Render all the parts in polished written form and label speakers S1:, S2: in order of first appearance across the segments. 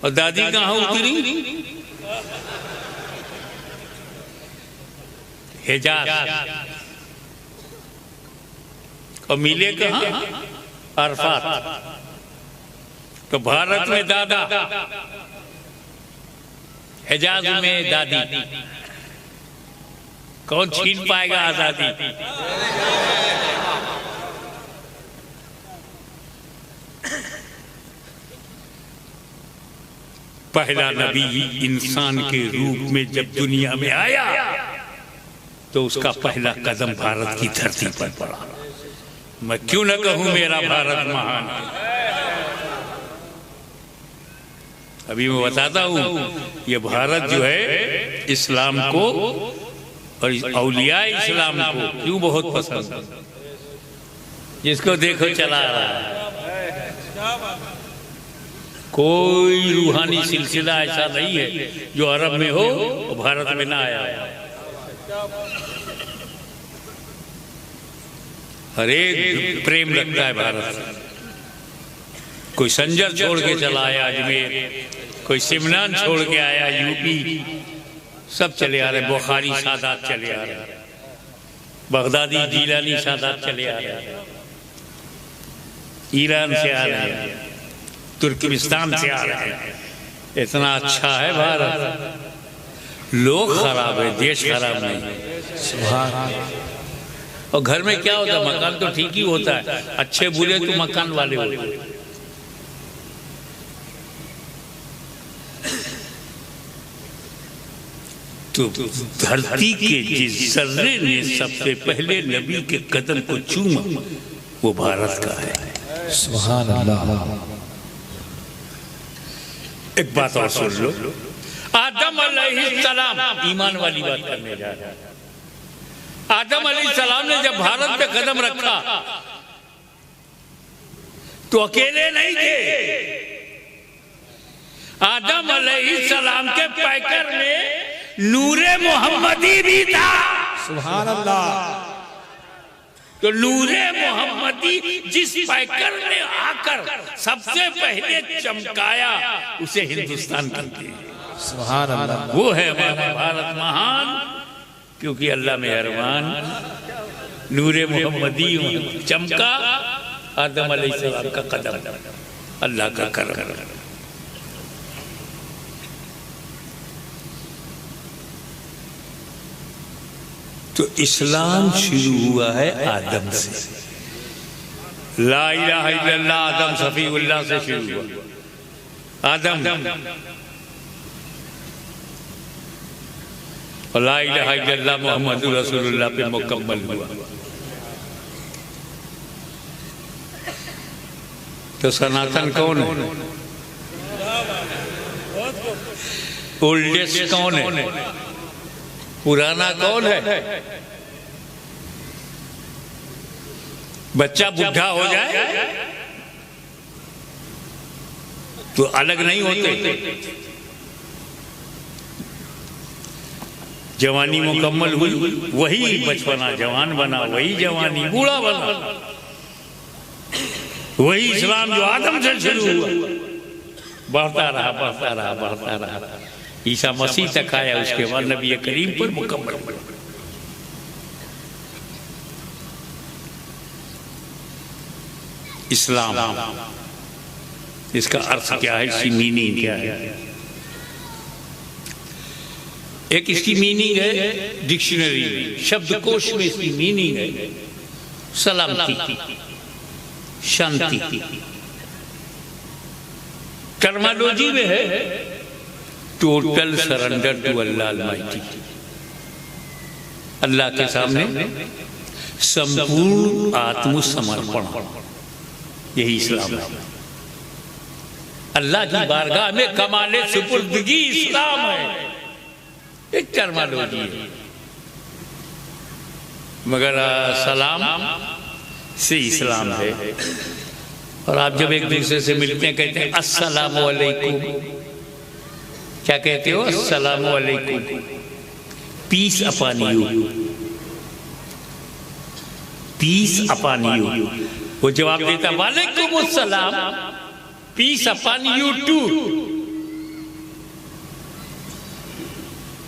S1: और दादी कहाँ उतरी? हिजाज। और मिले कहाँ? अरफात। तो भारत में दादा, हिजाज में दादी। कौन छीन पाएगा आजादी? पहला नबी इंसान के रूप में जब दुनिया में आया तो उसका पहला कदम भारत की धरती पर पड़ा। मैं क्यों न कहूं मेरा भारत महान है। अभी मैं बताता हूं ये भारत जो है इस्लाम को और औलिया इस्लाम को क्यों बहुत पसंद है। जिसको देखो चला रहा है। कोई रूहानी सिलसिला ऐसा नहीं है जो अरब में हो और भारत में ना आया। हर एक प्रेम रखता है भारत से। कोई संजर छोड़ के चला आया अजमेर, कोई सिमनान छोड़ के आया यूपी, सब चले आ रहे। बुखारी सादात चले आ रहे, बगदादी जीलानी सादात चले आ रहे, ईरान से आ रहे हैं, तुर्कमेनिस्तान से आ रहे हैं। इतना अच्छा है भारत। लोग खराब है, देश खराब नहीं। सुभान। और घर में क्या होता है? मकान तो ठीक ही होता है, अच्छे बुरे तो मकान वाले होते हैं। तो धरती के जिस सर्रे ने सबसे पहले नबी के कदम को चूमा वो भारत का है।
S2: सुभान अल्लाह।
S1: एक बात और सुन लो, आदम अलैहिस्सलाम, ईमान वाली बात करने जा रहा है। आदम अलैहिस्सलाम ने जब भारत पे कदम रखा तो अकेले नहीं थे। आदम अलैहिस्सलाम के पैकर में नूरे मोहम्मदी भी था।
S2: सुभान अल्लाह।
S1: तो नूरे मोहम्मदी जिस पैकर ने आकर सबसे पहले चमकाया उसे हिंदुस्तान कहते हैं।
S2: सुभान अल्लाह।
S1: वो है हमारा भारत महान, क्योंकि अल्लाह मेहरबान। नूरे मोहम्मदी चमका, आदम अलैहिस्सलाम का कदम, अल्लाह का करम। तो इस्लाम शुरू हुआ है आदम से। ला इलाहा इल्लल्लाह आदम सफीउल्लाह से शुरू हुआ। आदम और ला इलाहा इल्लल्लाह मुहम्मदुर रसूलुल्लाह पे मुकम्मल हुआ। तो सनातन कौन है? ओल्डेस्ट कौन है? पुराना कौन है? बच्चा बुढ़ा हो जाए तो अलग नहीं होते। जवानी मुकम्मल हुई, वही बचपना जवान बना, वही जवानी बूढ़ा बना। वही इस्लाम जो आदम से शुरू हुआ बढ़ता रहा, बढ़ता रहा, बढ़ता रहा, ईसा मसीह तक आया। उसके बाद नबी करीम पर मुकम्मल हुआ। इस्लाम, इसका अर्थ क्या है? इसकी मीनिंग क्या है? एक इसकी मीनिंग है डिक्शनरी में, शब्दकोश में इसकी मीनिंग है सलामती, शांति। टर्मिनोलॉजी में है total surrender to Allah almighty. Allah के सामने संपूर्ण आत्मसमर्पण, यही इस्लाम है। अल्लाह की बारगाह में कमाले सुपुर्दगी इस्लाम है। एक टर्मिनोलॉजी है, मगर सलाम से इस्लाम है। और आप जब एक दूसरे से मिलते हैं कहते हैं अस्सलामु अलैकुम। क्या कहते हो? अस्सलामु अलैकुम, peace upon you, peace upon you. वो जवाब देता वालेकुम अस्सलाम, पीस अपॉन यू टू।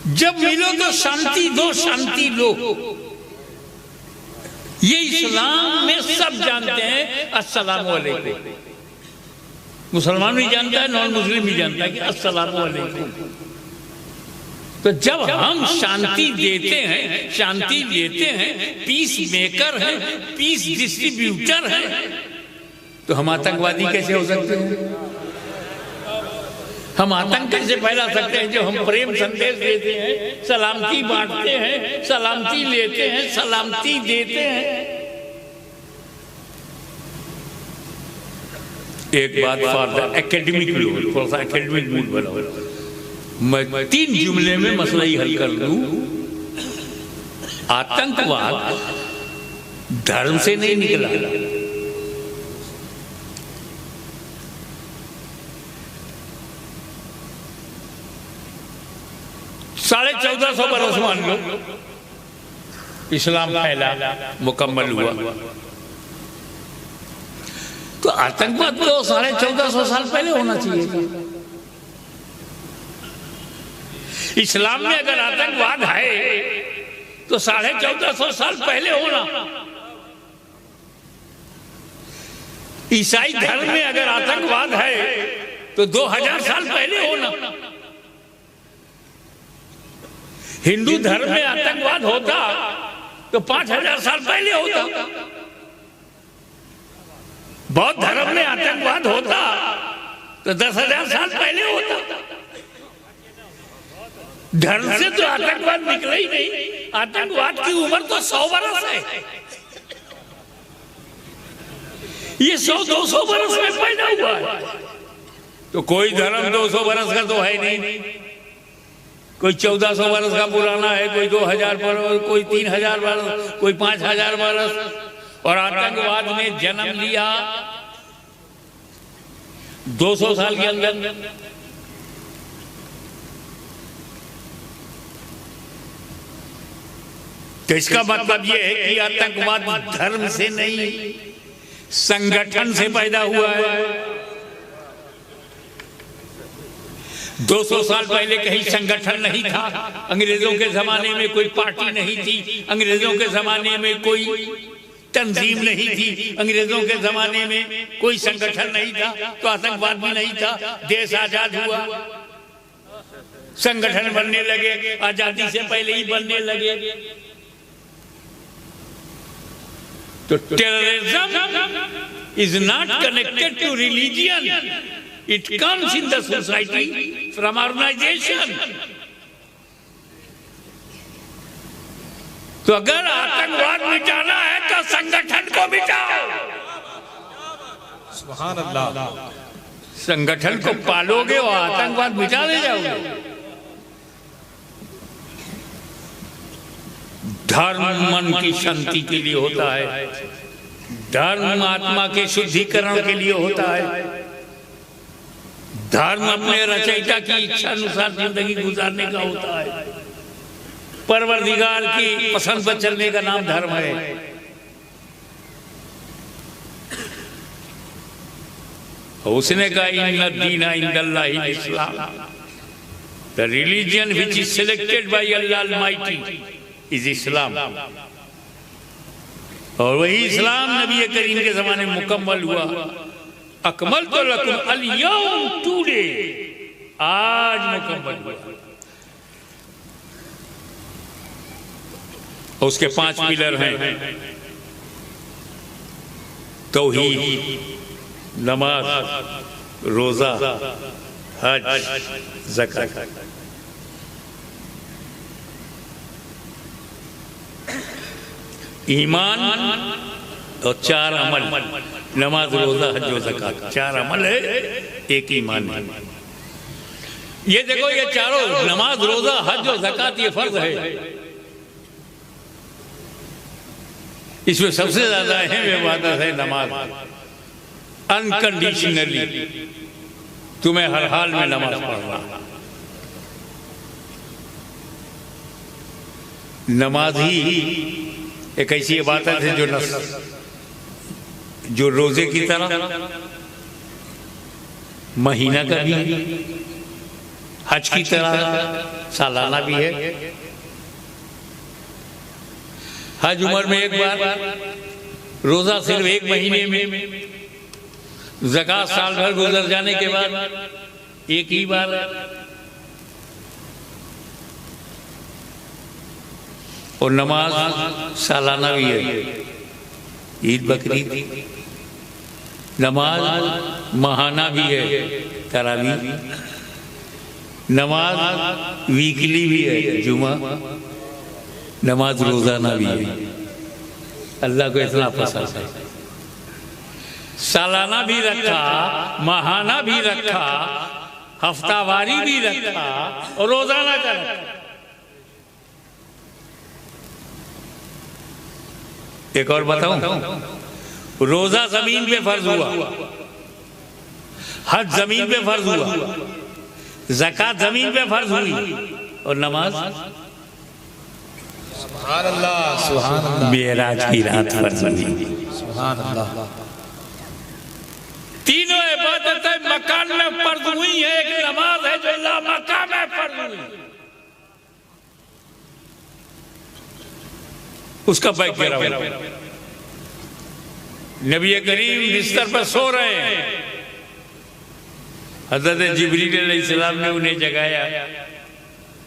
S1: जब मिलो तो शांति दो, शांति लो। ये इस्लाम में सब जानते हैं अस्सलाम वालेकुम। मुसलमान भी जानता है, नॉन मुस्लिम भी जानता है कि अस्सलाम वालेकुम। तो जब हम शांति देते हैं, शांति लेते हैं, पीस मेकर हैं, पीस डिस्ट्रीब्यूटर हैं, तो हम आतंकवादी कैसे हो सकते हैं? हम आतंक कैसे फैला सकते हैं? जो हम प्रेम संदेश देते हैं, सलामती बांटते हैं, सलामती लेते हैं, सलामती देते हैं। एक बात फॉर द एकेडमिक लोग, थोड़ा सा एकेडमिक मूड बनाओ। मैं 3 जुमले में मसला ही हल कर लूं। आतंकवाद धर्म से नहीं निकला। 1450 बरस मान लो इस्लाम फैला, मुकम्मल हुआ, तो आतंकवाद तो 1450 साल पहले होना चाहिए था। इस्लाम में अगर आतंकवाद है तो 1450 साल पहले होना। ईसाई धर्म में अगर आतंकवाद है तो 2000 साल पहले होना। हिंदू धर्म में आतंकवाद होता तो 5000 साल पहले होता। बौद्ध धर्म में आतंकवाद होता तो 10,000 साल पहले होता। धर्म से तो आतंकवाद निकला ही नहीं। आतंकवाद की उम्र तो 100 बरस है। ये 100-200 बरस में पैदा हुआ है। तो कोई धर्म 200 बरस का तो है नहीं। कोई 1400 बरस का पुराना है, कोई 2000 बरस, कोई 3000 बरस, कोई 5000 बरस। और आतंकवाद ने जन्म लिया 200 साल के अंदर। तो इसका मतलब यह है कि आतंकवाद धर्म से नहीं, संगठन से पैदा हुआ है। 200 साल पहले कहीं संगठन नहीं था। अंग्रेजों के जमाने में कोई पार्टी नहीं थी। अंग्रेजों के जमाने में कोई तंजीम नहीं थी। अंग्रेजों के जमाने में कोई संगठन नहीं था, तो आतंकवाद भी नहीं था। देश आजाद हुआ, संगठन बनने लगे, आजादी से पहले ही बनने लगे। तो terrorism is not connected to religion, it comes in the society from organisation. तो अगर आतंकवाद मिटाना है तो संगठन को मिटाओ।
S2: सुभान अल्लाह।
S1: संगठन को पालोगे और आतंकवाद मिटा ले जाओगे। धर्म मन की शांति के लिए होता है, धर्म आत्मा के शुद्धिकरण के लिए होता है, धर्म अपने रचयिता की इच्छा अनुसार जिंदगी गुजारने का होता है। परवरदिगार की पसंद पर चलने का नाम धर्म है। उसने कहा इन्ना दीना इंदल्लाहिल Islam, the religion which is selected by Allah almighty is Islam. और वही इस्लाम नबी करीम के जमाने में मुकम्मल हुआ। अकमल तो लकुम अल यौम, टुडे, आज मुकम्मल हुआ। उसके 5 पिलर हैं, तौहीद, नमाज, रोजा, हज, ज़कात। ईमान और 4 अमल, नमाज, रोजा, हज और ज़कात। 4 अमल है, एक ईमान है। ये देखो, ये चारों नमाज, रोजा, हज और ज़कात ये फर्ज है। इसमें सबसे ज्यादा अहम इबादत है नमाज। अनकंडीशनली तुम्हें हर हाल में नमाज पढ़ना। नमाज ही एक ऐसी इबादत है जो रोजे की तरह, महीना का भी, हज की तरह सालाना भी है। हज उम्र में एक बार, रोजा सिर्फ एक महीने में, ज़कात साल भर गुजर जाने के बाद एक ही बार। और नमाज सालाना भी है, ईद बकरीद। नमाज माहाना भी है, तरावी। नमाज वीकली भी है, जुमा। नमाज रोजाना भी है। अल्लाह को इतना पसंद है। सालाना भी रखा, माहाना भी रखा, हफ्तावारी भी रखा और रोजाना का रखा। एक और बताऊं, रोजा जमीन पे फर्ज हुआ, हज जमीन पे फर्ज हुआ, ज़कात जमीन पे फर्ज हुई और नमाज
S2: सुभान अल्लाह, सुभान अल्लाह,
S1: मेराज की रात फर्ज हुई।
S2: सुभान अल्लाह।
S1: तीनों इबादतें मकान में फर्ज हुई है। एक नमाज है जो ला मकाम में फर्ज हुई, उसका बैठ गिरा हुआ। नबी करीम बिस्तर पर सो रहे हैं, हज़रत जिब्रील अलैहिस्सलाम ने उन्हें जगाया,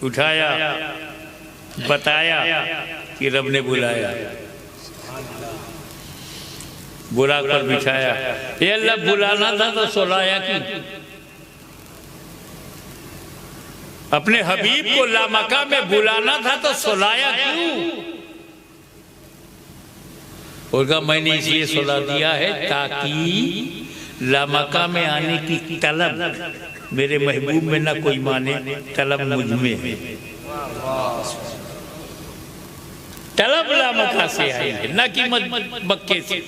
S1: उठाया, बताया कि रब ने बुलाया, बुला कर बिठाया। ये अल्लाह बुलाना था तो सुलाया क्यों? अपने हबीब को लामका में बुलाना था तो सुलाया क्यों? और कहा मैंने इसलिए सुला दिया है ताकि लामका में आने की तलब मेरे महबूब में ना कोई माने, तलब मुझ में है। तलब लामका से आई है, ना कि मक्के से।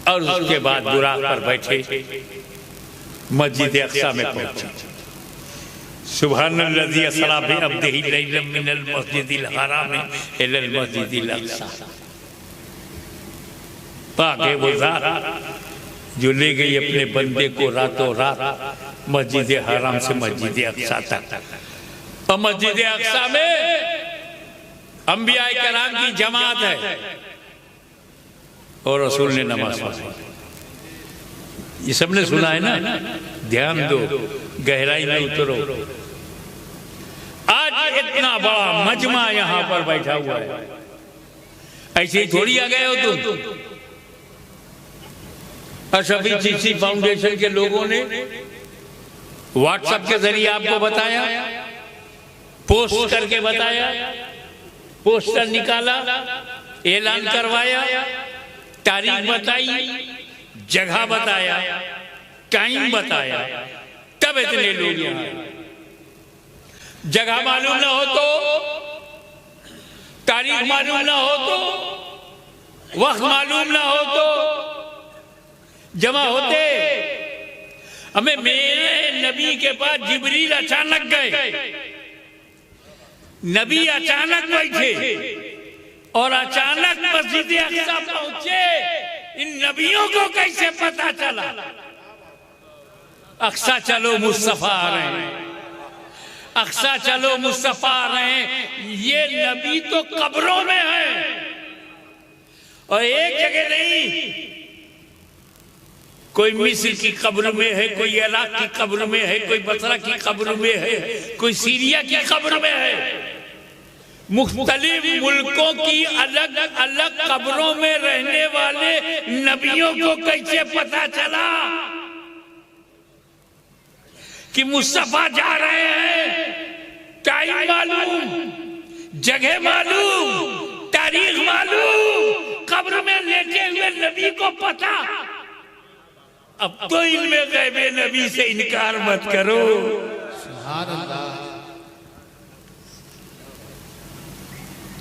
S1: और उसके बाद बुराक पर बैठे मस्जिद अक्सा में पहुंचे। सुब्हानल्लज़ी असरा बिअब्दिही लैलन मिनल मस्जिदिल हराम इलल मस्जिदिल अक्सा। पाक है वो ज़ात जो ले गई अपने बंदे को रातों रात मस्जिद हराम से मस्जिद अक्सा तक। और मस्जिद अक्सा में अंबिया किराम की जमात है और रसूल ने नमाज पढ़ी। ये सबने सुना है ना? ध्यान दो, गहराई में उतरो। आज इतना बड़ा मजमा यहां पर बैठा हुआ है, ऐसे ही थोड़ी आ गए हो तुम। अशफी चिश्ती फाउंडेशन के लोगों ने व्हाट्सएप के जरिए आपको बताया, पोस्ट करके बताया, पोस्टर निकाला, ऐलान करवाया, तारीख बताई, जगह बताया, टाइम बताया, तब इतने लोग यहाँ। जगह मालूम ना हो तो, तारीख मालूम ना हो तो, वक्त मालूम ना हो तो जमा होते। हमें मेरे नबी के पास जिब्रील अचानक गए, नबी अचानक बैठे और अचानक मस्जिद अक्सा पहुंचे। इन नबियों को कैसे पता चला? अक्सा चलो मुस्तफा आ रहे हैं, अक्सा चलो मुस्तफा आ रहे हैं। ये नबी तो कब्रों में है और एक जगह नहीं। कोई मिस्र की कब्र में है, कोई इराक की कब्र में है, कोई बसरा की कब्र में है, कोई सीरिया की कब्र में है। मुख्तलिफ मुल्कों की अलग अलग कब्रों में रहने वाले नबियों को कैसे पता चला कि मुस्तफा जा रहे हैं? टाइम मालूम, जगह मालूम, तारीख मालूम, कब्र में लेटे हुए नबी को पता। अब तो इनमें गैबे नबी से इनकार मत करो।
S2: सुभान अल्लाह।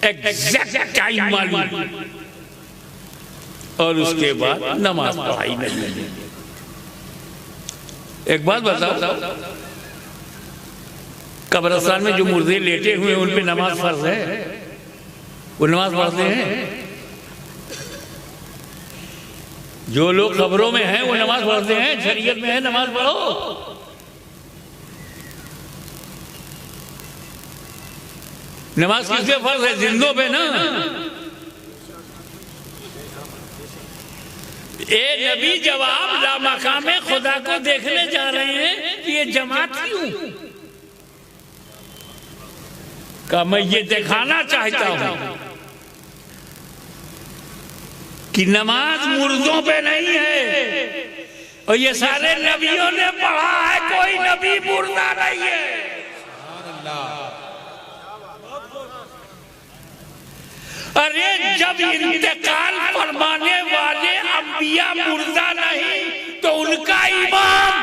S1: एग्जैक्ट टाइम मालूम और उसके बाद नमाज पढ़ाई नहीं। एक बात बताओ, कब्रिस्तान में जो मुर्दे लेटे हुए हैं उन पे नमाज फर्ज है? वो नमाज पढ़ते हैं? जो लोग खबरों में हैं वो नमाज पढ़ते हैं, शरीयत में है नमाज पढ़ो। नमाज किसके फर्ज है? जिंदों पे ना। ए नबी जवाब लामकाम खुदा को देखने जा रहे हैं कि ये जमात क्यों? का मैं ये दिखाना चाहता हूं कि नमाज मुर्दों पे नहीं है, और ये सारे नबियों ने पढ़ा है, कोई नबी मुर्दा नहीं है। अरे जब इंतकाल फरमाने वाले अंबिया मुर्दा नहीं तो उनका इमाम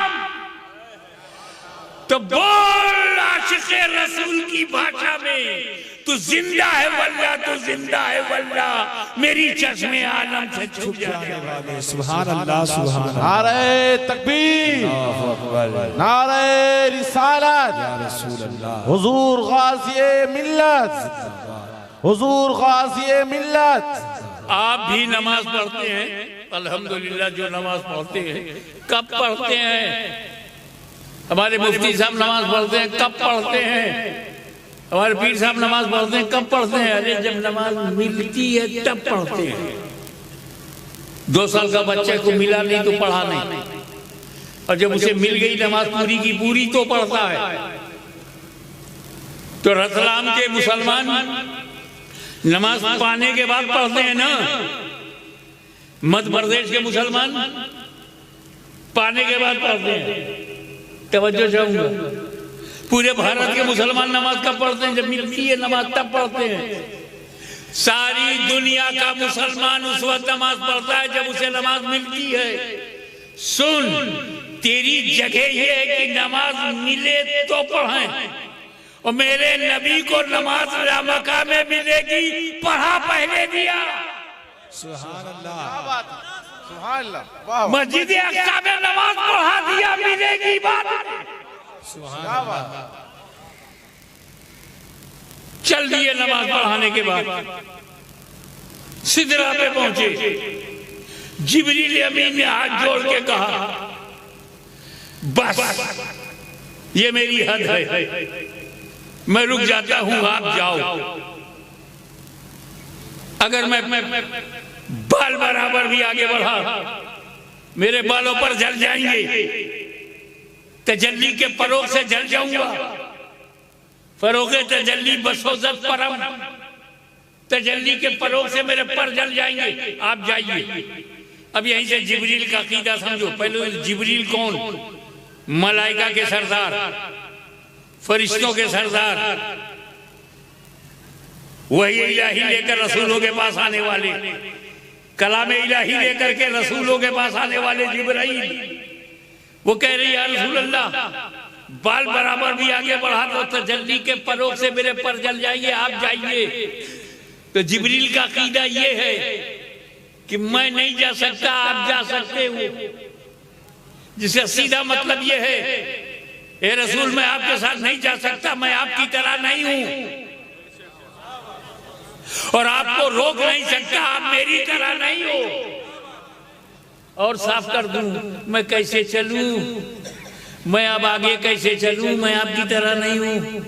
S1: तो बोल आशिक़े रसूल की भाषा में, तू जिंदा है वल्ला, तू जिंदा है वल्ला, मेरी चश्मे आलम से छुप जाने वाले।
S2: सुभान अल्लाह, सुभान अल्लाह।
S3: नारे तकबीर, नारे रिसालत,
S2: या रसूल अल्लाह।
S3: हुजूर गाज़िए मिल्लत, हुजूर गाज़िए मिल्लत।
S1: आप भी नमाज पढ़ते हैं अल्हम्दुलिल्लाह। जो नमाज पढ़ते हैं कब पढ़ते हैं? हमारे मुफ्ती साहब नमाज पढ़ते हैं कब पढ़ते हैं? हमारे पीर साहब नमाज पढ़ते हैं कब पढ़ते हैं? अरे जब नमाज मिलती है तब पढ़ते हैं। 2 साल का बच्चे को मिला नहीं तो पढ़ा नहीं, और जब उसे मिल गई नमाज पूरी की पूरी तो पढ़ता है। तो रतलाम के मुसलमान नमाज पाने के बाद पढ़ते हैं ना, मध्य प्रदेश के मुसलमान पाने के बाद पढ़ते हैं। तवज्जो चाहूंगा, पूरे भारत के मुसलमान नमाज कब पढ़ते हैं? जब मिलती है नमाज तब पढ़ते हैं। सारी दुनिया का मुसलमान उस वक्त नमाज पढ़ता है जब उसे नमाज मिलती है। सुन, तेरी जगह ये है कि नमाज मिले तो पढ़ें, और मेरे नबी को नमाज लामका में मिलेगी, पढ़ा पहले दिया।
S2: सुभान अल्लाह,
S3: सुभान अल्लाह।
S1: मस्जिद अक्सा में नमाज पढ़ा दिया, मिलेगी बात।
S2: सुभान अल्लाह।
S1: चल दिए नमाज पढ़ाने के बाद सिदरा पे पहुंचे। जिब्रील अमीन ने हाथ जोड़ के कहा, बस ये मेरी हद है, मैं रुक जाता हूं, आप जाओ। अगर मैं बाल बराबर भी आगे बढ़ा, मेरे बालों पर जल जाएंगे, तजल्ली के फरोग से जल जाऊंगा। फरोगे तजल्ली बसोजत परम, तजल्ली के फरोग से मेरे पर जल जाएंगे, आप जाइए। अब यहीं से जिब्रील का अकीदा समझो। पहले जिब्रील कौन? मलाइका के सरदार, फरिश्तों के सरदार, वही इलाही लेकर रसूलों के पास आने वाले, कलाम इलाही लेकर के रसूलों के पास आने वाले जिब्राइल। वो कह रही है रसूल अल्लाह, बाल बराबर भी आगे बढ़ा दो, तजल्ली के परोग से मेरे पर जल जाइए, आप जाइए। तो जिब्रील का अकीदा ये है कि मैं नहीं जा सकता, आप जा सकते हो, जिसका सीधा मतलब ये है, ए रसूल मैं आपके साथ नहीं जा सकता, मैं आपकी तरह नहीं हूं, और आपको रोक नहीं सकता, आप मेरी तरह नहीं हो। और साफ कर दूं, मैं कैसे चलूं, मैं अब आगे कैसे चलूं, मैं आपकी तरह नहीं हूं,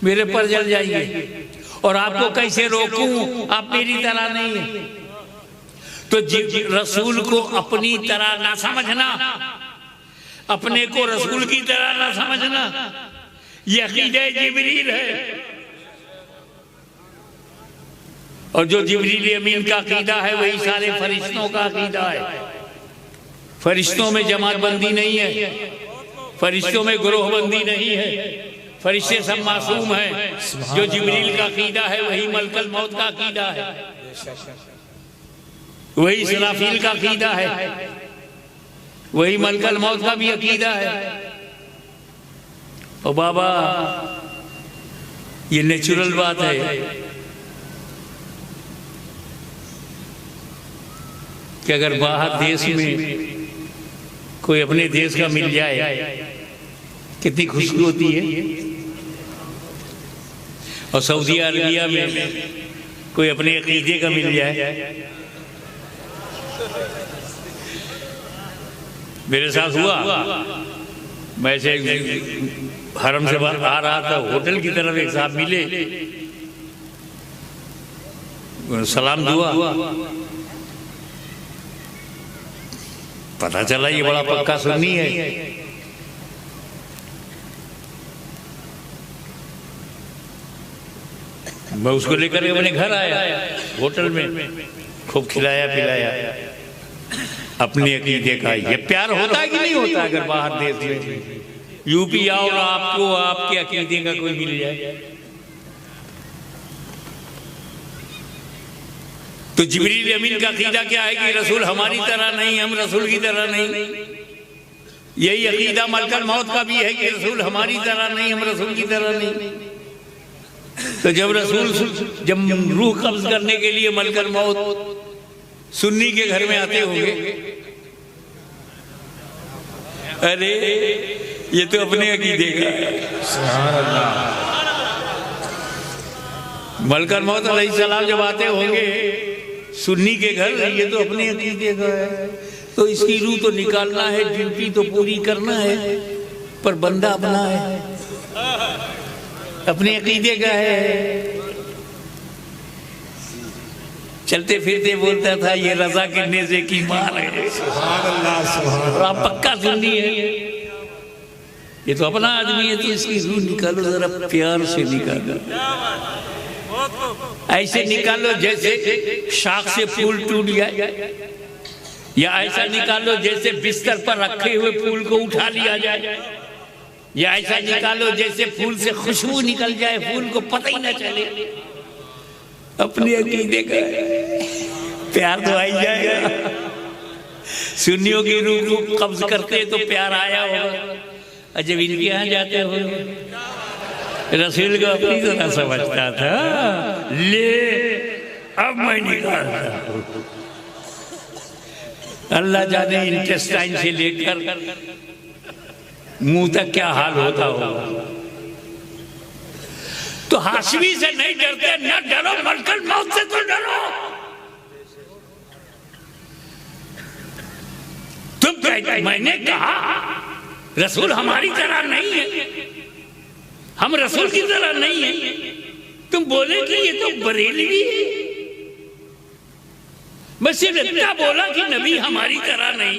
S1: मेरे पर जल जाइए। और आपको कैसे रोकूं, आप मेरी तरह नहीं है। तो रसूल को अपनी तरह ना समझना, अपने को रसूल की तरह ना समझना, ये अकीदा जिब्रील है। और जो जिब्रील अमीन का अकीदा है वही सारे फरिश्तों का अकीदा है। फरिश्तों में जमातबंदी नहीं है, फरिश्तों में ग्रोहबंदी नहीं है, फरिश्ते सब मासूम हैं। जो जिब्रील का अकीदा है वही मलकल मौत का अकीदा है, वही इसराफील का अकीदा है, वही मलकल मौत का भी अकीदा है। और बाबा ये नेचुरल बात है कि अगर बाहर देश में कोई अपने देश का मिल जाए कितनी खुशी होती है, और सऊदी अरबिया में कोई अपने अकीदे का मिल जाए मेरे साथ हुआ, मैं ऐसे हरम से आ रहा था, होटल की तरफ एक साहब मिले, सलाम दुआ, पता चला ये बड़ा पक्का सुन्नी है। मैं उसको लेकर अपने घर आया, होटल में खूब खिलाया पिलाया, अपने अकीदे का। ये प्यार होता है कि नहीं होता? अगर बाहर देश में यूपी आओ और आपको आपके अकीदे का कोई मिल जाए तो जिब्रील अमीन का अकीदा क्या है कि रसूल हमारी तरह नहीं, हम रसूल की तरह नहीं। यही अकीदा मलकल मौत का भी है कि रसूल हमारी तरह नहीं, हम रसूल की तरह नहीं। तो जब रूह कब्ज करने के लिए मलकल मौत सुन्नी के घर में आते होंगे, अरे ये तो अपने अकीदे का है।
S2: सुभान अल्लाह।
S1: मलकल मौत अलैहिस्सलाम जब आते होंगे सुन्नी के घर, ये तो अपने अकीदे का है, तो इसकी रूह तो निकालना है, ड्यूटी तो पूरी करना है, पर बंदा अपना है, अपने अकीदे का है। चलते फिरते बोलता था ये रजा गिरने से की मार है।
S2: सुभान अल्लाह, सुभान अल्लाह।
S1: आप पक्का सुन्नी है, ये तो अपना आदमी है, तो इसकी रूह निकालो, जरा प्यार से निकालो, ऐसे निकालो जैसे शाख से फूल टूट जाए, या ऐसा निकालो जैसे बिस्तर पर रखे हुए फूल को उठा लिया जाए, या ऐसा निकालो जैसे फूल से खुशबू निकल जाए, फूल को पता ही ना चले। अपने अकीदे का प्यार तो आ ही जाएगा। सुन्नियों की रूह को कब्ज करते तो प्यार आया होगा, जब इनके यहाँ जाते हो रसूल को अपनी तरह समझता था, ले अब मैं निकालता। अल्लाह जाने इंटेस्टाइन से लेकर मुंह तक क्या हाल होता होगा। तो हाशमी से नहीं डरते, न डरो, मलकल मौत से तो डरो। तुम कहते मैंने कहा रसूल हमारी तरह नहीं है, हम रसूल की तरह नहीं है, तुम बोले कि ये तो बरेलवी है। मैं सिर्फ इतना बोला कि नबी हमारी तरह नहीं,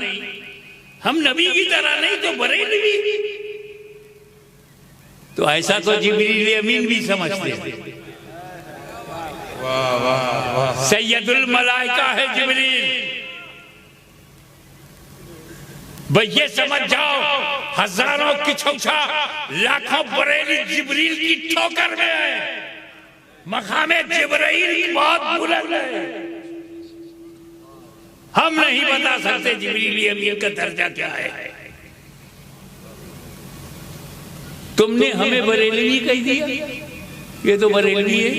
S1: हम नबी की तरह नहीं तो बरेलवी। तो ऐसा तो जिब्रील अमीन भी समझते हैं। सैयदुल मलाइका है जिब्रील। भाई ये समझ जाओ, हजारों की छौछा लाखों बरेली जिब्रील की ठोकर में है। मकामे जिब्रील बहुत बुलंद है, हम नहीं बता सकते जिब्रील अमीन का दर्जा क्या है। तुमने हमें बरेलवी कह दिया, ये तो बरेलवी है,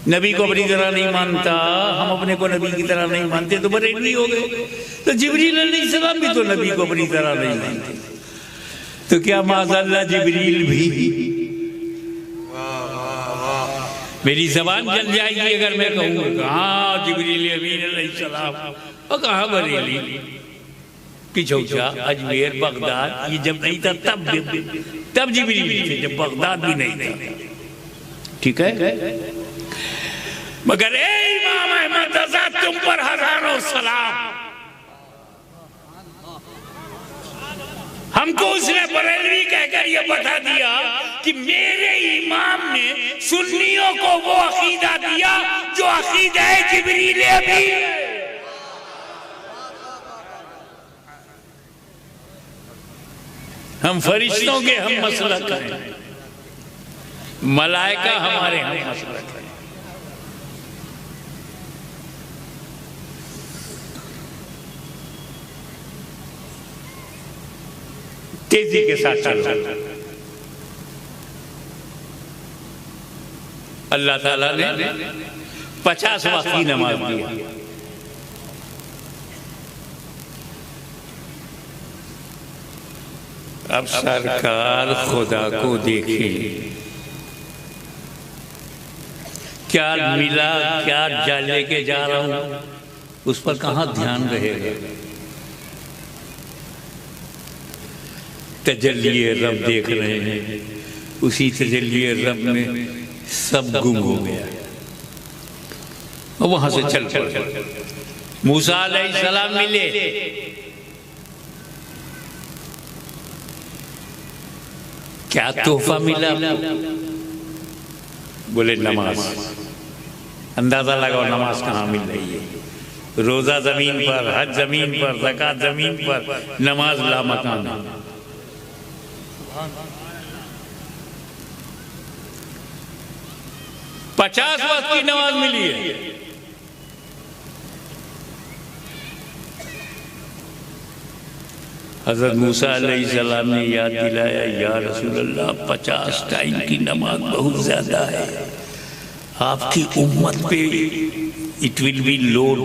S1: नबी को अपनी तरह नहीं मानता, हम अपने को नबी की तरह नहीं मानते, तो बरेलवी हो गए। तो जिब्रील अलैहिस्सलाम भी तो नबी को अपनी तरह नहीं मानते, तो क्या माज़अल्लाह जिब्रील भी? मेरी जबान जल जाएगी अगर मैं कहूँगा हाँ जिब्रील अमीन अलैहिस्सलाम, और कहाँ बरेली पिछौछा अजमेर बगदाद, ये जब नहीं था तब जिब्रील थे, जब बगदाद भी नहीं था। ठीक है, मगर ए इमाम अहमद रज़ा तुम पर हजारों सलाम। हमको उसने बरेलवी कहकर ये बता दिया कि मेरे इमाम ने सुन्नियों को वो अकीदा दिया जो अकीदा है जिब्रील अमीन। हम फरिश्तों के हम मसलक हैं, मलाइका हमारे हम मसलक हैं। तेजी के साथ चलो। अल्लाह ताला ने 50 वक्त की नमाज दी। अब सरकार खुदा को देखें, क्या मिला, क्या जा लेके जा रहा हूं, उस पर कहां ध्यान रहेगा। तजल्ली रब देख रहे हैं, उसी तजल्ली रब में सब गुम हो गया और वहां से चल पड़े। मूसा अलैहिस्सलाम मिले, क्या तोहफा मिला? बोले नमाज। अंदाजा लगाओ नमाज कहाँ मिल रही है? रोजा जमीन पर, हज जमीन पर, ज़कात जमीन पर, नमाज लामकान है। 50 वक्त की नमाज मिली है। हजरत मूसा अलैहिस्सलाम ने याद दिलाया, या रसूल अल्लाह 50 टाइम की नमाज बहुत ज्यादा है, आपकी उम्मत पे इट विल बी लोड,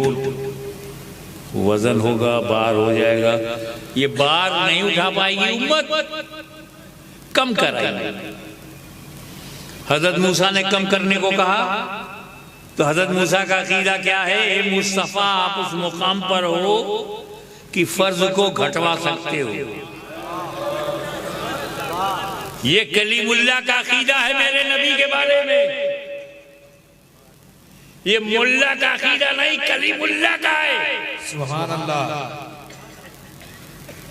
S1: वजन होगा, बार हो जाएगा, ये बार नहीं उठा पाएगी उम्मत, कम कराएगी। हजरत मूसा ने कम करने को कहा तो हजरत मूसा का अकीदा क्या है? ए मुस्तफा, आप उस मुकाम पर हो कि फर्ज को घटवा सकते हो। ये कलीमुल्लाह का अकीदा है मेरे नबी के बारे में। ये मुल्ला का अकीदा नहीं, कलीमुल्लाह का है।
S2: सुभान अल्लाह।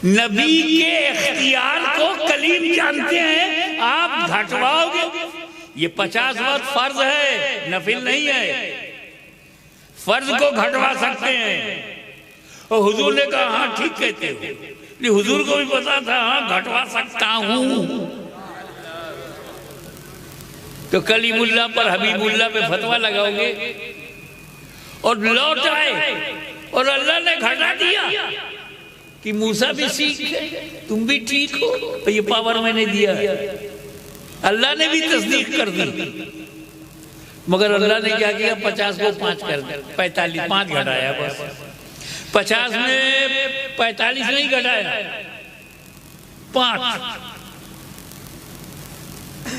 S1: नबी के इख्तियार को कलीम जानते हैं, आप घटवाओगे। ये 50 वक्त फर्ज है, नफिल नहीं है। फर्ज को घटवा सकते हैं। और हुजूर ने कहा हाँ ठीक कहते हो। हुजूर को भी पता था हाँ घटवा सकता हूं। तो कलीमुल्लाह पर, हबीबुल्लाह पे फतवा लगाओगे और लौट आए और अल्लाह ने घटा दिया कि मूसा भी सीख है, तुम भी ठीक हो, तो ये पावर मैंने दिया। अल्लाह ने भी तस्दीक कर दी, मगर अल्लाह ने क्या किया? 50 को 5 कर दिया, 45, 5 घटाया बस। 50 में 45 नहीं घटाया, 5।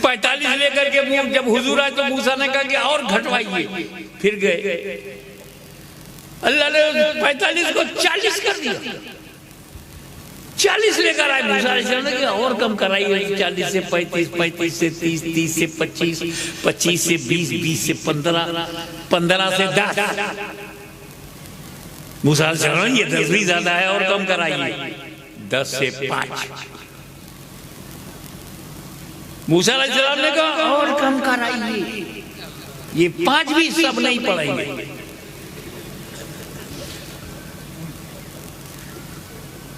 S1: 45 लेकर के जब हुजूर आए तो मूसा ने कहा कि और घटवाइए, फिर गए। अल्लाह ने 45 को 40 कर दिया। 40 लेकर आए मूसा ने कहा और कम कराइए, 40 से 35, 35 से 30, 30 से 25, 25 से 20, 20 से 15, 15 से 10। मूसा ये 10 भी ज्यादा है, और कम कराइए, 10 से 5। मूसा अलैहिस्सलाम ने कहा और कम कराइए, ये 5 भी सब नहीं पढ़ेंगे।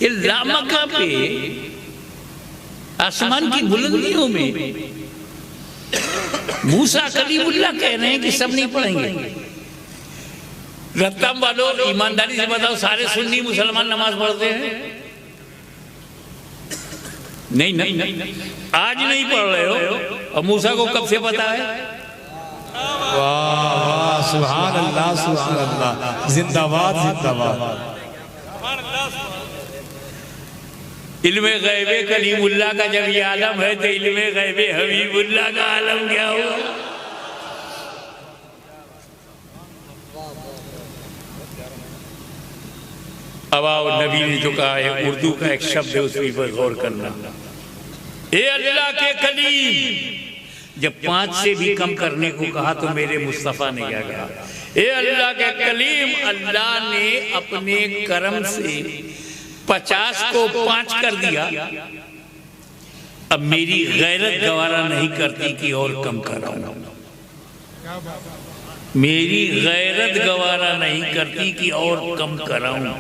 S1: ये लामका पे आसमान की बुलंदियों में मूसा कलीमुल्लाह कह रहे हैं कि सब नहीं पढ़ेंगे। रत्तम वालों, ईमानदारी से बताओ, सारे सुन्नी मुसलमान नमाज पढ़ते हैं? नहीं, आज नहीं पढ़ रहे हो, और मूसा को कब से पता है?
S2: वाह वाह, सुभान अल्लाह, सुभान अल्लाह, जिंदाबाद जिंदाबाद।
S1: इल्मे गैबे कलीमुल्लाह का जब ये आलम है तो इल्मे गैबे हबीबुल्लाह का आलम क्या हुआ? अब आओ, नबी ने जो कहा है, उर्दू का एक शब्द है, उस पर गौर करना। ए अल्लाह के कलीम, जब 5 से भी कम करने को कहा तो मेरे मुस्तफा ने क्या कहा? ए अल्लाह के कलीम, अल्लाह ने अपने करम से 50 को 5 कर दिया। अब मेरी गैरत गवारा नहीं करती कि और कम कराऊं। मेरी गैरत गवारा नहीं करती कि और कम कराऊं।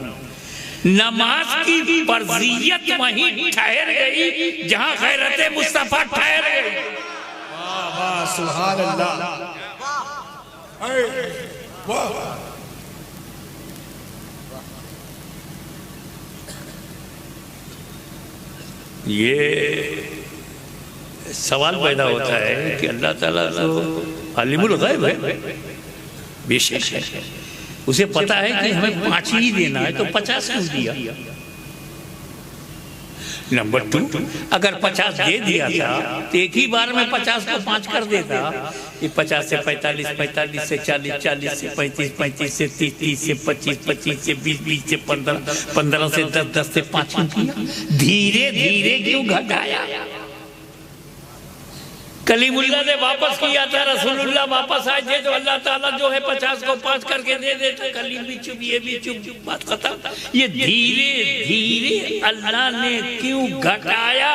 S1: नमाज की फर्जियत वहीं ठहर गई जहां गैरत मुस्तफा ठहर गई।
S2: वाह वाह, सुभान अल्लाह।
S1: ये सवाल पैदा होता है कि अल्लाह ताला तो आलिमुल गैब है, बेशक है, उसे पता है कि हमें 5 ही देना है, तो 50 क्यों दिया? नंबर 2, अगर 50 दे दिया था तो एक ही बार में 50 को 5 कर देता। ये 50 से 45, 45 से 40, 40 से 35, 35 से 30, 30 से 25, 25 से 20, 20 से 15, 15 से 10, 10 से 5 क्यों किया? धीरे धीरे क्यों घटाया? कलीमुल्लाह ने वापस किया था, रसूलुल्लाह वापस आए थे तो अल्लाह ताला जो है 50 को 5 करके दे देता। कलीम भी चुप, ये भी चुप, बात खत्म। ये धीरे धीरे अल्लाह ने क्यों घटाया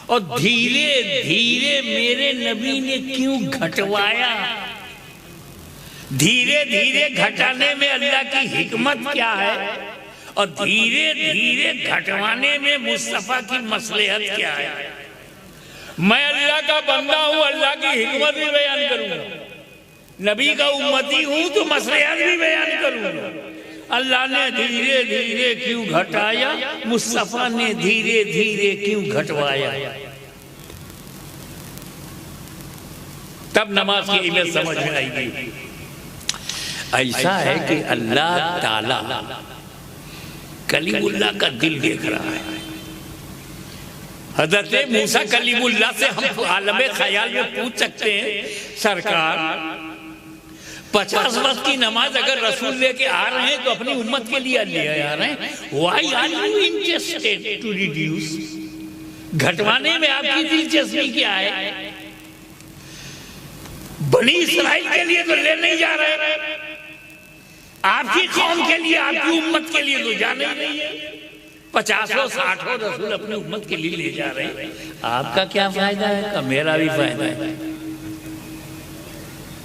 S1: और धीरे धीरे मेरे नबी ने क्यों घटवाया? धीरे धीरे घटाने में अल्लाह की हिकमत क्या है और धीरे धीरे घटवाने में मुस्तफा की मसलहत क्या है? मैं अल्लाह का बंदा हूं, अल्लाह की हिकमत भी बयान करूंगा। नबी का उम्मती हूं तो मसलहत भी बयान करूंगा। अल्लाह ने धीरे धीरे क्यों घटाया, मुस्तफा ने धीरे धीरे क्यों घटवाया? तब नमाज की इमेज समझ में आएगी। ऐसा है कि अल्लाह ताला कलीमुल्लाह का दिल देख रहा है। हज़रत मूसा कलीमुल्लाह से हम आलमे ख्याल में पूछ सकते हैं, सरकार 50 वक्त की नमाज अगर रसूल लेके आ रहे हैं तो अपनी उम्मत के लिए ले आ रहे हैं, why are you interested to reduce? घटवाने में आपकी दिलचस्पी क्या है? बनी इस्राइल के लिए तो ले नहीं जा रहे, आपकी कौम के लिए, आपकी उम्मत के लिए तो जाने ही नहीं है। 50 60 रसूल अपनी उम्मत के लिए ले जा रहे हैं, आपका क्या फायदा है? का मेरा भी फायदा है।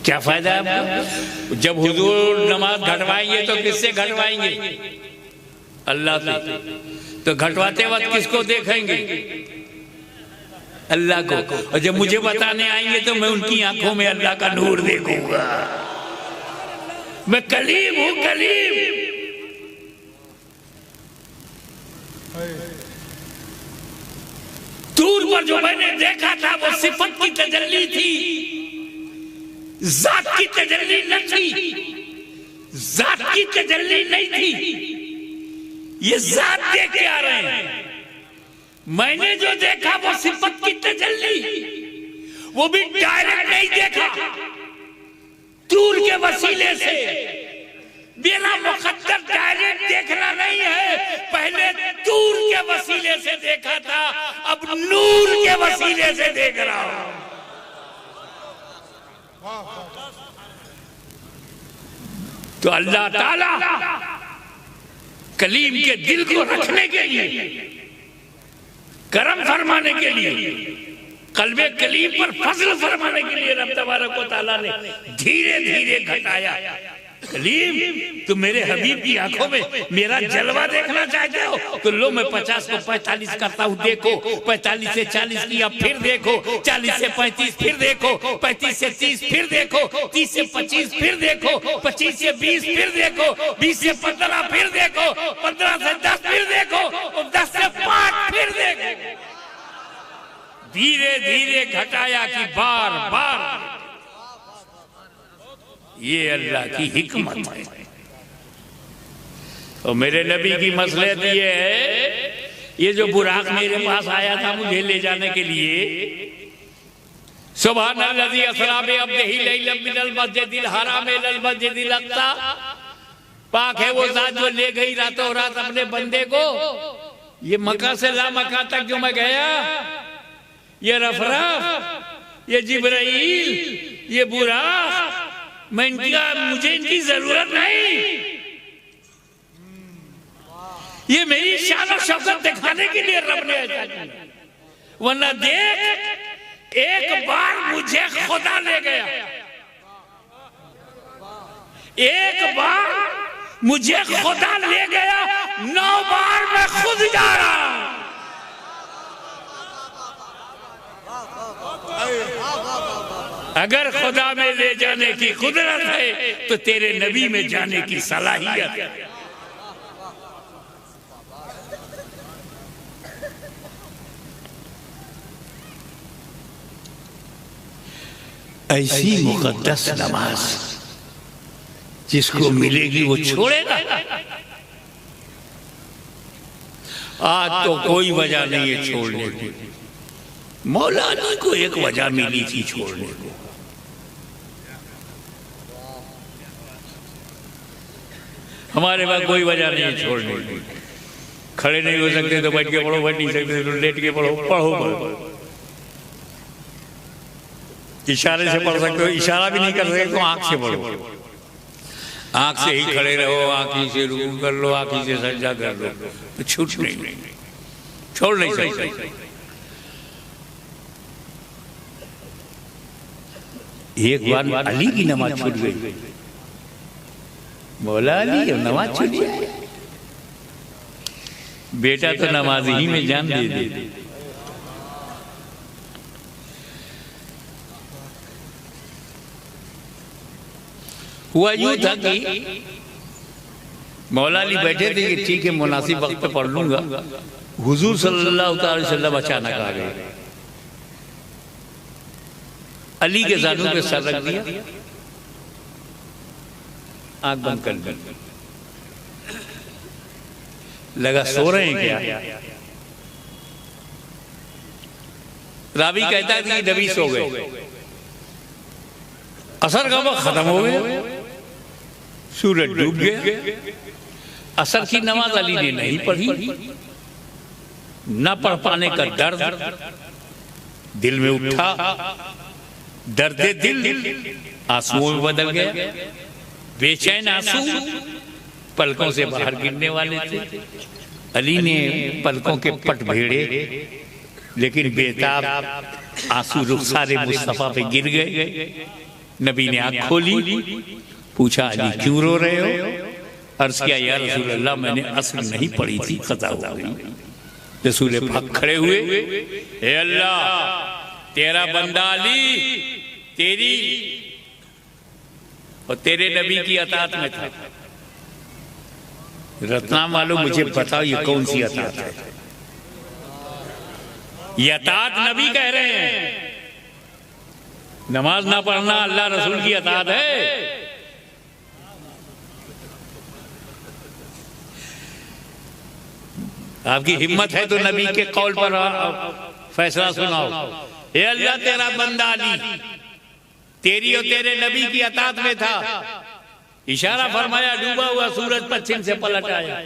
S1: क्या फायदा है आपका? जब हुजूर नमाज घटवाएंगे तो किससे घटवाएंगे? अल्लाह से। तो घटवाते वक्त किसको देखेंगे? अल्लाह को। और जब मुझे बताने आएंगे तो मैं उनकी आंखों में अल्लाह का नूर देखूंगा। मैं कलीम हूं, कलीम। दूर पर जो मैंने देखा था वो सिफत की तजल्ली थी, जात की तजल्ली न थी, जात की तजल्ली नहीं थी। ये जात देख के आ रहे हैं। मैंने जो देखा वो सिफत की तजल्ली, वो भी डायरेक्ट नहीं देखा, दूर के वसीले से। मेरा मुकद्दर डायरेक्ट देखना नहीं है, पहले दूर के वसीले से देखा था, अब नूर के वसीले से देख रहा हूं। तो अल्लाह ताला कलीम के दिल को रखने के लिए, करम फरमाने के लिए, कल्बे कलीम पर फजल फरमाने के लिए रब तबारक व तआला ने धीरे धीरे घटाया। कलीम, तुम मेरे हबीब की आंखों में मेरा जलवा देखना चाहते हो तो लो, मैं 50 को 45 करता हूँ, देखो। 45 से 40 किया, फिर देखो। 40 से 35 फिर देखो। 35 से 30 फिर देखो। 30 से 25 फिर देखो। 25 से 20 फिर देखो। 20 से 15 फिर देखो। 15 से 10 फिर देखो और 10 से 5 फिर देखो। धीरे धीरे घटाया कि बार बार। ये अल्लाह की हिकमत है। और मेरे नबी की मसलहत ये है, ये जो बुराक मेरे पास आया था मुझे ले जाने के लिए, सुब्हानल्लज़ी असरा बिअब्दिही लैलन मिनल मस्जिदिल हराम इलल मस्जिदिल अक़सा, पाक है वो जात जो ले गई रातों रात अपने बंदे को। ये मक्का से ला मक्का तक जो मैं गया, ये रफ़रफ़, ये जिब्राइल, ये बुराक, मैं मुझे इनकी जरूरत नहीं। ये मेरी शान और शौकत दिखाने के लिए रब ने ऐसा किया। वरना देख, एक बार मुझे खुदा ले गया, एक बार मुझे खुदा ले गया, 9 बार मैं खुद जा रहा हूं। अगर खुदा में ले जाने की कुदरत है तो तेरे नबी में जाने की सलाहियत है। ऐसी मुकद्दस नमाज जिसको मिलेगी वो छोड़ेगा। आज तो कोई वजह नहीं है छोड़ने की। मौला अली को एक वजह मिली थी छोड़ने को। हमारे पास कोई वजह नहीं है छोड़ने की। खड़े नहीं हो सकते तो बैठ के पढ़ो, बैठ नहीं सकते तो लेट के पढ़ो, पढ़ो। इशारे से पढ़ सकते हो, इशारा भी नहीं कर सकते तो आंख से पढ़ो। आंख से ही खड़े रहो, आंखी से रुकू कर लो, आंखी से सज्जा कर लो, तो छूट नहीं, छोड़ नहीं सकते। एक बार अली की नमाज छूट गई, मौला अली नमाज छूट गई। बेटा तो नमाज ही में जान दे दे। हुआ यूं था कि मौला अली बैठे थे कि ठीक है मुनासिब वक्त पे पढ़ लूंगा। हुजूर सल्लल्लाहु अलैहि वसल्लम अचानक आ गए, अली के जानू पे सर रख दिया, आंख बंद कर दी, लगा सो रहे हैं क्या। रावी कहता है कि नबी सो गए, असर का वक्त खत्म हो गया, सूरज डूब गया। असर की नमाज अली ने नहीं पढ़ी, न पढ़ पाने का दर्द दिल में उठा, दर्द दिल आंसुओं में बदल गया। बेचैन आंसू पलकों से बाहर गिरने वाले थे। अली ने पलकों के पट भेड़े, लेकिन बेताब आंसू रुखसारे मुस्तफा पे गिर गए। नबी ने आंख खोली, पूछा अली क्यों रो रहे हो। अर्ज किया या रसूल अल्लाह मैंने असर नहीं पढ़ी थी, खता हो गई। रसूल पाक खड़े हुए, हे अल्लाह तेरा बंदा अली तेरी और तेरे नबी की अतात में था। रत्ना वालों मुझे बताओ ये कौन सी अतात है। ये अतात नबी कह रहे हैं, नमाज ना पढ़ना अल्लाह रसूल की अतात है। आपकी हिम्मत है तो नबी के कौल पर फैसला सुनाओ। हे अल्लाह तेरा बंदा अली तेरी और तेरे नबी की अतात में था। इशारा फरमाया, डूबा हुआ सूरज पश्चिम से पलट आया।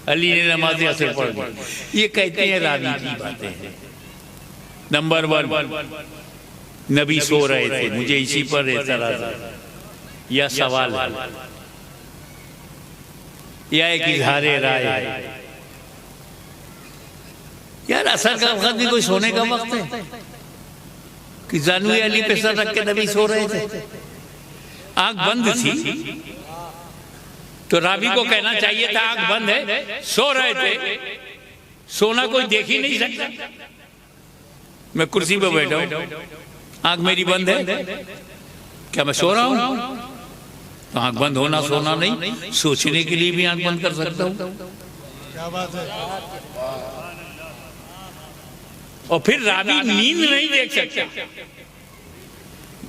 S1: अली ने नमाज असर पढ़ दी। ये कहते हैं रावी की बातें हैं। नंबर 1, नबी सो रहे थे। मुझे इसी पर एतराज या सवाल है या एक इजहारे राय है। यार असर का वक्त भी कोई सोने का वक्त है कि जानवी अली पे सर रख के नबी सो रहे थे, आंख बंद थी तो रावी को कहना चाहिए था आंख बंद है, सो रहे थे। सोना कोई देख ही नहीं सकता। मैं कुर्सी पे बैठा हूं, आंख मेरी बंद है, क्या मैं सो रहा हूं? तो आंख बंद होना सोना नहीं, सोचने के लिए भी आंख बंद कर सकता हूं।
S2: क्या बात है।
S1: और फिर रावी नींद नहीं देख सकता,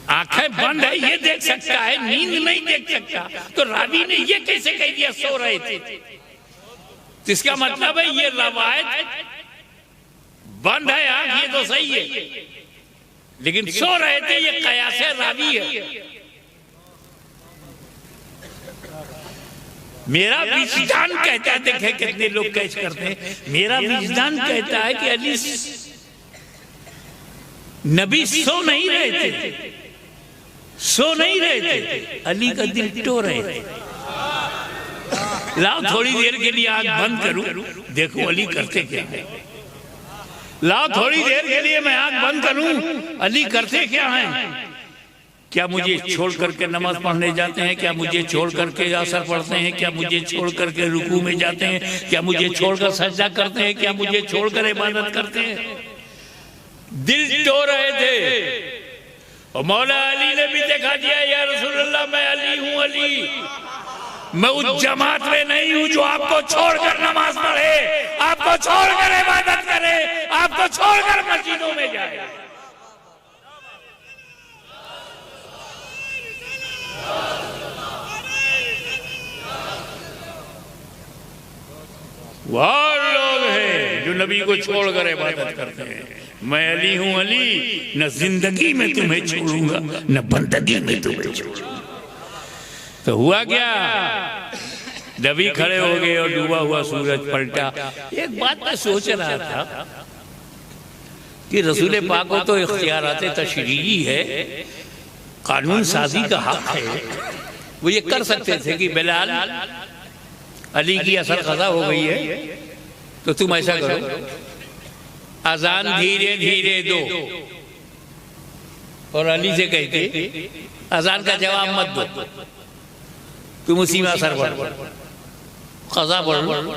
S1: आंखें बंद है ये देख सकता है, नींद नहीं देख सकता। तो रावी ने ये कैसे कह दिया सो रहे थे? तो इसका मतलब है ये रवायत बंद है आंख, ये तो सही है, लेकिन सो रहे थे ये कयास रावी है। मेरा विजदान कहता है, देखे कितने लोग कैच करते हैं, मेरा विजदान कहता है कि अली नबी सो नहीं रहे थे, सो नहीं रहे थे, अली का दिल टो रहे थे। लाओ थोड़ी देर के लिए आंख बंद करूं, देखो अली करते क्या है। लाओ थोड़ी देर के लिए मैं आंख बंद करूं, अली करते क्या हैं। क्या मुझे छोड़ करके नमाज पढ़ने जाते हैं? क्या मुझे छोड़ करके असर पढ़ते हैं? क्या मुझे छोड़ करके रुकू में जाते हैं? क्या मुझे छोड़कर सजदा करते हैं? क्या मुझे छोड़कर इबादत करते हैं? दिल टो रहे थे। और मौला अली ने भी दिखा दिया, या रसूलल्लाह मैं अली हूं, अली मैं उस जमात में नहीं हूं जो आपको छोड़कर नमाज पढ़े, आपको छोड़कर इबादत करे, आपको छोड़कर मस्जिदों में जाए। बहुत लोग हैं जो नबी को छोड़कर इबादत करते हैं। मैं अली हूं अली, न जिंदगी में तुम्हें छोड़ूंगा न बंदगी में तुम्हें छोड़ूंगा। तो हुआ क्या, नबी खड़े हो गए और डूबा हुआ सूरज पलटा। एक बात मैं सोच रहा था कि रसूल पाक को तो इख्तियारात तशरीई है, कानून साजी का हक है, वो ये कर सकते थे कि बिलाल अली की असर कज़ा हो गई है तो तुम ऐसा करो, अजान धीरे धीरे दो और अली से कहते अजान का जवाब मत दो, तुम उसी में असर पढ़ो, कज़ा पढ़ो।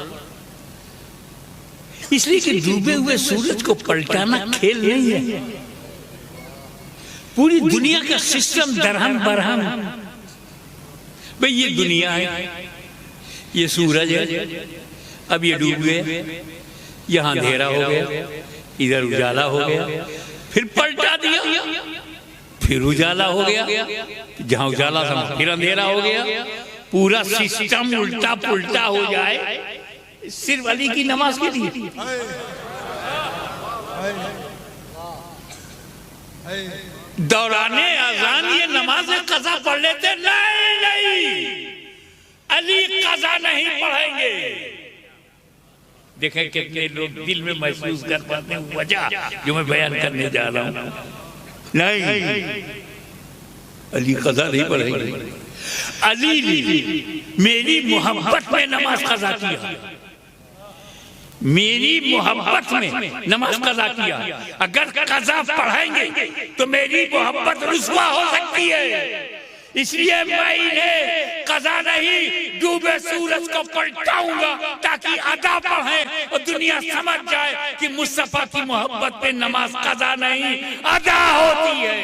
S1: इसलिए कि डूबे हुए सूरज को पलटाना खेल नहीं है। पूरी दुनिया का सिस्टम दरहम बरहम, भाई ये दुनिया है, ये सूरज है, अब ये डूब गए, यहाँ अंधेरा हो गया, इधर उजाला हो गया, फिर पलटा दिया, फिर उजाला हो गया, जहाँ उजाला था फिर अंधेरा हो गया, पूरा सिस्टम उल्टा पुल्टा हो जाए सिर्फ अली की नमाज के लिए। दौराने अजान ये नमाज कज़ा पढ़ लेते, नहीं अली कज़ा नहीं पढ़ेंगे। देखें कितने लोग दिल में महसूस कर पाते हैं वजह जो मैं बयान करने जा रहा हूं। नहीं, अली कज़ा नहीं पढ़ेंगे। अली मेरी मोहब्बत में नमाज कज़ा किया, मेरी मोहब्बत में नमाज कज़ा किया। अगर कज़ा पढ़ेंगे तो मेरी मोहब्बत रुस्वा हो सकती है, इसलिए मैं इन्हें कज़ा नहीं डूबे सूरज को पलटाऊंगा ताकि अदा पढ़ें और दुनिया समझ जाए कि मुस्तफा की मोहब्बत पे नमाज कज़ा नहीं अदा होती है।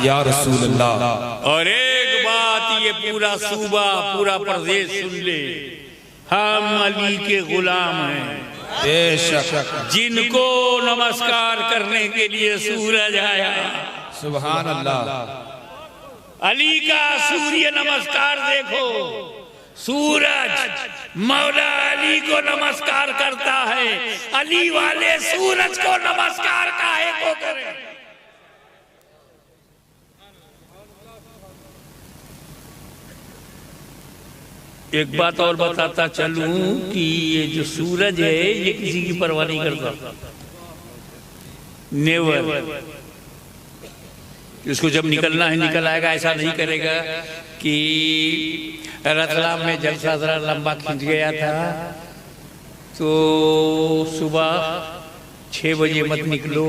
S2: या रसूल अल्लाह।
S1: और एक बात ये पूरा सूबा पूरा प्रदेश सुन ले, हम अली के गुलाम हैं,
S2: बेशक
S1: जिनको नमस्कार करने के लिए सूरज आया।
S2: सुभान अल्लाह।
S1: अली का सूर्य नमस्कार देखो, सूरज मौला अली को नमस्कार करता है, अली वाले सूरज को नमस्कार काहे को करें। एक बात और बताता चलूं कि ये जो सूरज है ये किसी की परवाह नहीं करता, नेवर। इसको जब निकलना है निकल आएगा, ऐसा नहीं करेगा कि रतलाम में जलसा जरा लंबा खिंच गया था तो सुबह 6 बजे मत निकलो,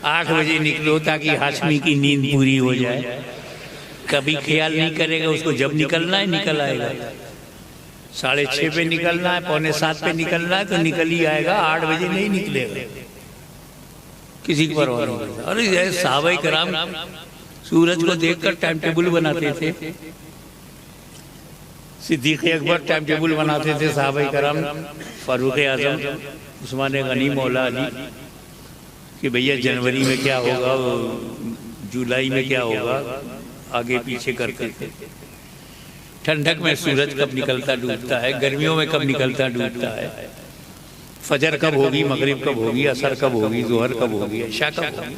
S1: 8 बजे निकलो ताकि हाशमी की नींद पूरी हो जाए। कभी ख्याल नहीं करेगा, उसको जब निकलना है निकल आएगा। 6:30 पे निकलना है, 6:45 पे निकलना है तो निकल ही आएगा, 8 बजे नहीं निकलेगा, किसी की परवाह नहीं करता। और ये सहाबाए किराम सूरज को देखकर टाइम टेबल बनाते थे, सिद्दीक़ अकबर टाइम टेबल बनाते थे, सहाबाए किराम, फारूक आजम, उस्मान गनी, मौला अली, कि भैया जनवरी में क्या होगा, जुलाई में क्या होगा, आगे पीछे करते थे। ठंडक में सूरज कब निकलता डूबता है, गर्मियों में कब निकलता डूबता है, फजर कब होगी, मगरिब कब होगी, असर कब होगी, जोहर कब होगी, इशा कब होगी।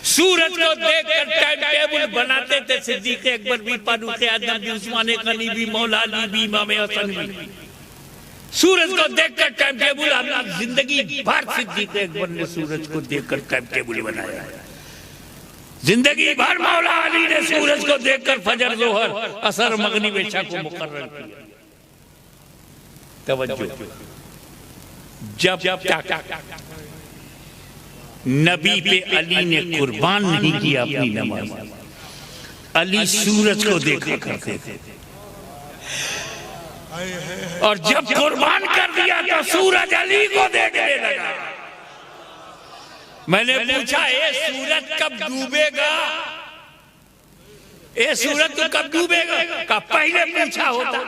S1: सूरज को देखकर टाइम टेबल बनाते थे सिद्दीक़ अकबर भी, फारूक आज़म भी, उस्मान गनी भी, मौला अली भी, इमाम हसन भी। सूरज को देखकर टाइम टेबल, अपनी जिंदगी भर सिद्दीक़ अकबर ने सूरज को देखकर टाइम टेबल बनाया। जिंदगी भर मौला अली ने सूरज को देखकर फजर, जोहर, असर, मगरिब, इशा को मुकर्रर किया। तवज्जो, जब तक नबी पे अली ने कुर्बान नहीं किया अपनी नमाज, अली सूरज को देखा करते थे, और जब कुर्बान कर दिया तो सूरज अली को देखने लगा। मैंने पूछा, ये सूरज कब डूबेगा, ये सूरज तो कब डूबेगा? का पहले पूछा होता।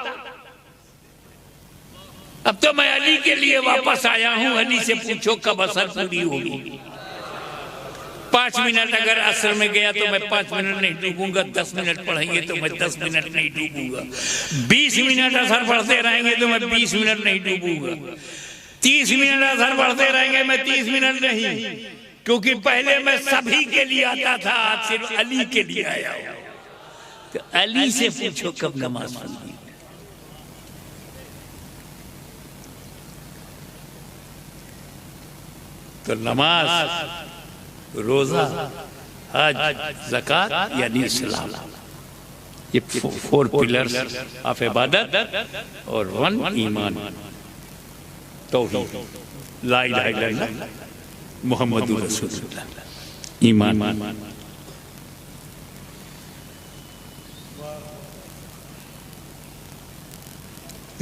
S1: अब तो मैं अली के लिए वापस आया हूं, अली से पूछो कब असर पूरी होगी। 5 मिनट अगर असर में गया तो मैं 5 मिनट नहीं डूबूंगा, 10 मिनट पढ़ेंगे तो मैं 10 मिनट नहीं डूबूंगा, 20 मिनट असर पढ़ते रहेंगे तो मैं 20 मिनट नहीं डूबूंगा, 30 मिनट असर पढ़ते रहेंगे मैं 30 मिनट नहीं, क्योंकि पहले मैं सभी के लिए आता था, आज सिर्फ अली के लिए आया हूं। तो अली से पूछो कब नमाज पढ़नी। तो नमाज, रोजा, हज, ज़कात यानी इस्लाम, ये 4 पिलर्स ऑफ इबादत और 1 ईमान, तौहीद, ला इलाहा इल्लल्लाह मुहम्मदुर रसूलुल्लाह, ईमान।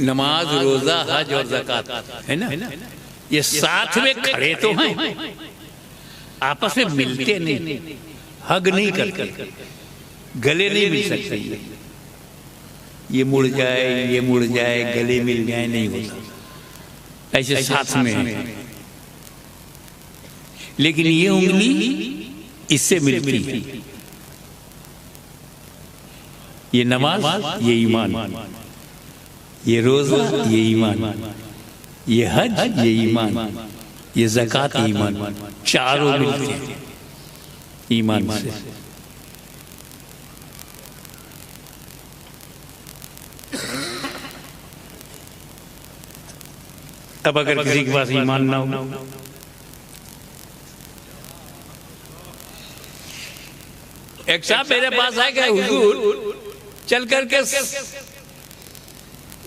S1: नमाज, रोजा, हज और ज़कात है ना, ये साथ में खड़े तो हैं, आपस में मिलते नहीं, हग नहीं करते, गले नहीं मिल सकते, ये मुड़ जाए, ये मुड़ जाए, गले मिल जाए, नहीं होता, ऐसे साथ में है। लेकिन ये उंगली इससे मिलती है, ये नमाज, ये ईमान, ये रोजा, ये ईमान, ये हज, ये ईमान, ये ज़कात, ईमान, चारों मिलते हैं ईमान से। अब अगर किसी के पास ईमान ना हो, एक साहब मेरे पास आए कि हुजूर चल करके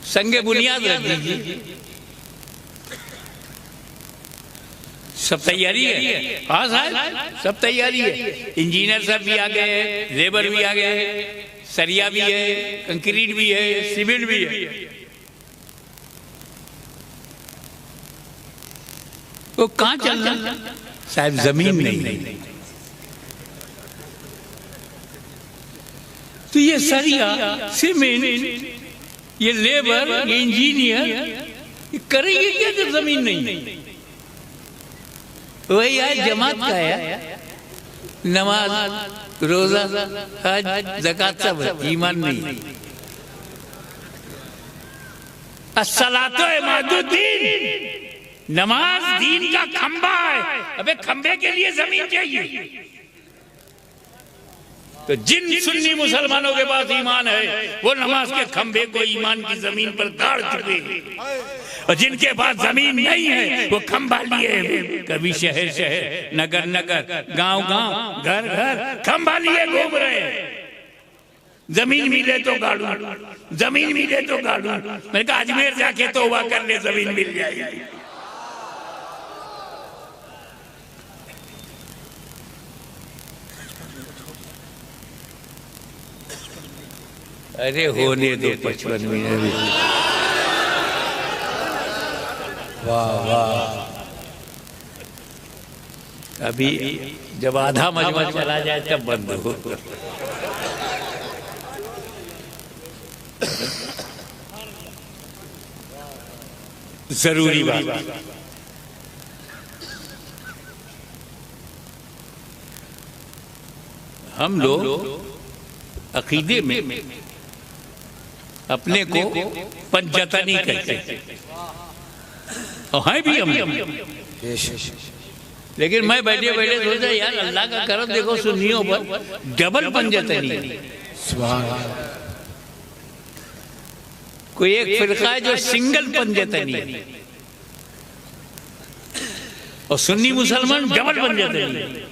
S1: संगे बुनियाद रख दीजिए, सब तैयारी है? हाँ साहब सब तैयारी है, इंजीनियर सब भी आ गए, लेबर भी आ गए, सरिया भी है, कंक्रीट भी है, सीमेंट भी है। तो कहाँ चलना साहब? जमीन नहीं। तो ये सरिया, सीमेंट, ये लेबर, ये इंजीनियर, ये करेंगे क्या जब जमीन नहीं? वही है जमात का है, नमाज, रोजा, हज, ज़कात सब है, ईमान नहीं। अस्सलातो इमादुद्दीन, नमाज दीन का खंबा है। अबे खंबे के लिए जमीन चाहिए। तो जिन सुन्नी मुसलमानों के पास ईमान है वो नमाज के खंबे को ईमान की जमीन पर गाड़ चुके हैं, और जिनके पास जमीन नहीं है वो खंबा लिए, कभी शहर शहर, नगर नगर, गांव गांव, घर घर खंबा लिए घूम रहे हैं। जमीन मिले तो गाड़ू, जमीन मिले तो गाड़ू। मैंने कहा अजमेर जाके तौबा कर ले, जमीन मिल जाएगी। अरे होने दो 55 मिनट।
S2: वाह वाह।
S1: अभी जब आधा मजमा चला जाए तब बंद हो। जरूरी बात, हम लोग अकीदे में अपने को पंचतनी कहते हैं, और हैं भी हम। लेकिन मैं बैठे बैठे सोचा यार अल्लाह का करम देखो, सुन्नियों पर डबल पंचतनी है। कोई एक फिरका है जो सिंगल पंचतनी है, और सुन्नी मुसलमान डबल पंचतनी है।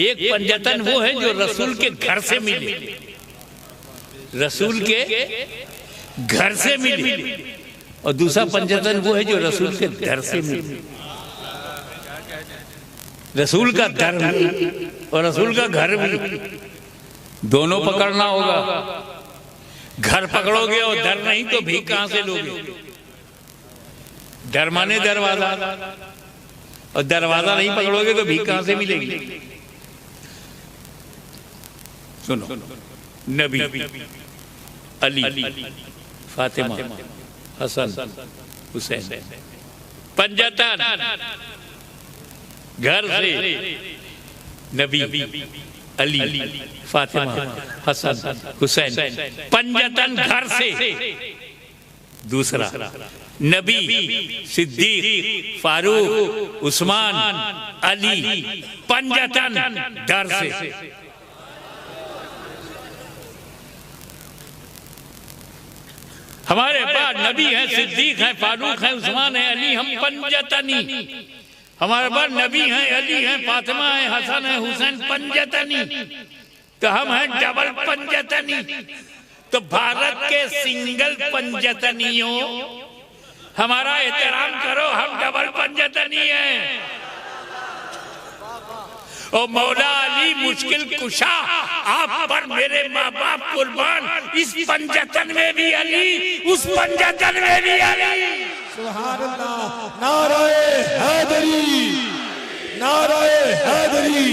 S1: एक पंचतन वो है जो रसूल के घर से मिले, रसूल के घर से मिले, और दूसरा पंचतन वो है जो रसूल के दर से मिले। रसूल का दर भी और रसूल का घर भी, दोनों पकड़ना होगा। घर पकड़ोगे और दर नहीं तो भीख कहां से लोगे? दर माने दरवाजा, और दरवाजा नहीं पकड़ोगे तो भीख कहां से मिलेगी? सुनो, नबी, अली, फातिमा, हसन, हुसैन, पंचतन घर से नबी, अली, फातिमा, हसन, हुसैन, पंजतन घर से। दूसरा, नबी, सिद्दीक, फारूक, उस्मान, अली, पंजतन डर से। हमारे पास नबी हैं, सिद्दीक हैं, फारूक हैं, उस्मान है, अली, हम पंजतनी। हमारे पास नबी हैं, अली हैं, फातिमा है, हसन है, हुसैन, पंजतनी। तो हम हैं डबल पंजतनी। तो भारत के सिंगल पंजतनियों, हमारा एहतराम करो, हम डबल पंजतनी हैं। ओ मौला अली मुश्किल कुशा, आप पर मेरे माँ बाप कुर्बान। इस पंजतन में भी अली, उस पंजतन में भी अली।
S2: सुभान अल्लाह। नाराए हैदरी, नाराए हैदरी।